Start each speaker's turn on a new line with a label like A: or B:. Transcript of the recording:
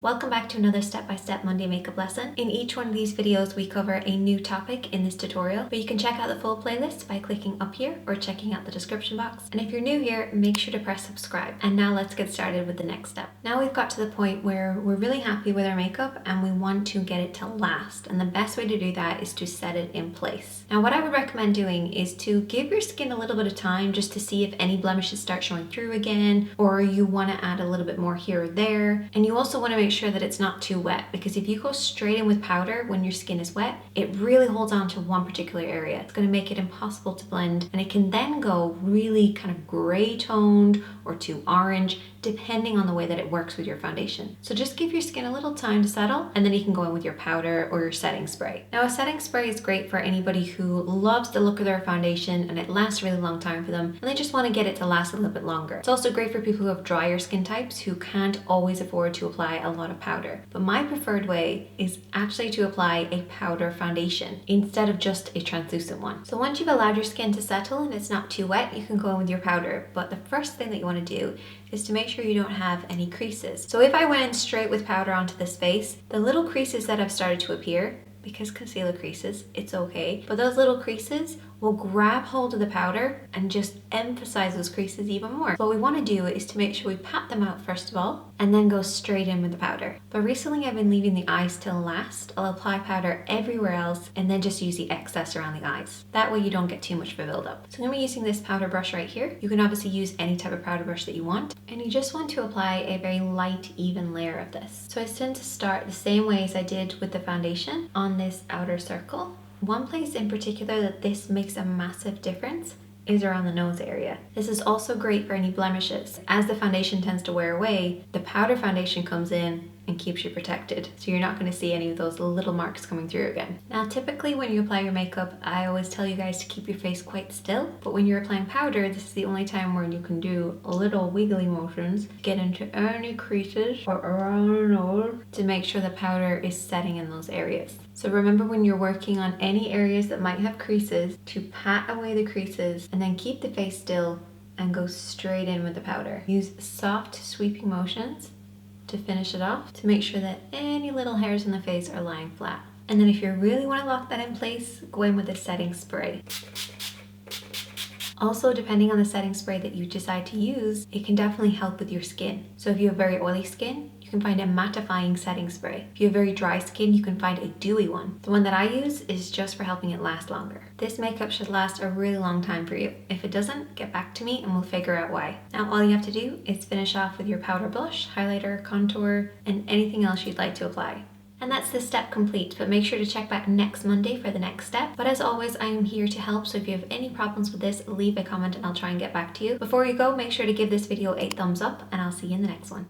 A: Welcome back to another step-by-step Monday makeup lesson. In each one of these videos, we cover a new topic in this tutorial, but you can check out the full playlist by clicking up here or checking out the description box. And if you're new here, make sure to press subscribe. And now let's get started with the next step. Now we've got to the point where we're really happy with our makeup and we want to get it to last. And the best way to do that is to set it in place. Now what I would recommend doing is to give your skin a little bit of time just to see if any blemishes start showing through again, or you want to add a little bit more here or there. And you also want to make sure that it's not too wet, because if you go straight in with powder when your skin is wet, it really holds on to one particular area. It's going to make it impossible to blend, and it can then go really kind of gray toned or too orange, depending on the way that it works with your foundation. So just give your skin a little time to settle, and then you can go in with your powder or your setting spray. Now a setting spray is great for anybody who loves the look of their foundation and it lasts a really long time for them, and they just want to get it to last a little bit longer. It's also great for people who have drier skin types who can't always afford to apply a lot of powder. But my preferred way is actually to apply a powder foundation instead of just a translucent one. So once you've allowed your skin to settle and it's not too wet, you can go in with your powder. But the first thing that you want to do is to make sure you don't have any creases. So if I went in straight with powder onto this face, the little creases that have started to appear, because concealer creases, it's okay, but those little creases will grab hold of the powder and just emphasize those creases even more. So what we want to do is to make sure we pat them out first of all, and then go straight in with the powder. But recently I've been leaving the eyes till last. I'll apply powder everywhere else and then just use the excess around the eyes. That way you don't get too much of a buildup. So I'm going to be using this powder brush right here. You can obviously use any type of powder brush that you want, and you just want to apply a very light, even layer of this. So I tend to start the same way as I did with the foundation on this outer circle. One place in particular that this makes a massive difference is around the nose area. This is also great for any blemishes. As the foundation tends to wear away, the powder foundation comes in and keeps you protected. So you're not going to see any of those little marks coming through again. Now typically when you apply your makeup, I always tell you guys to keep your face quite still, but when you're applying powder, this is the only time where you can do little wiggly motions, get into any creases or around the nose to make sure the powder is setting in those areas. So remember, when you're working on any areas that might have creases, to pat away the creases and then keep the face still and go straight in with the powder. Use soft sweeping motions to finish it off to make sure that any little hairs in the face are lying flat. And then if you really want to lock that in place, go in with a setting spray. Also, depending on the setting spray that you decide to use, it can definitely help with your skin. So if you have very oily skin, you can find a mattifying setting spray. If you have very dry skin, you can find a dewy one. The one that I use is just for helping it last longer. This makeup should last a really long time for you. If it doesn't, get back to me and we'll figure out why. Now all you have to do is finish off with your powder blush, highlighter, contour, and anything else you'd like to apply. And that's this step complete, but make sure to check back next Monday for the next step. But as always, I am here to help, so if you have any problems with this, leave a comment and I'll try and get back to you. Before you go, make sure to give this video a thumbs up, and I'll see you in the next one.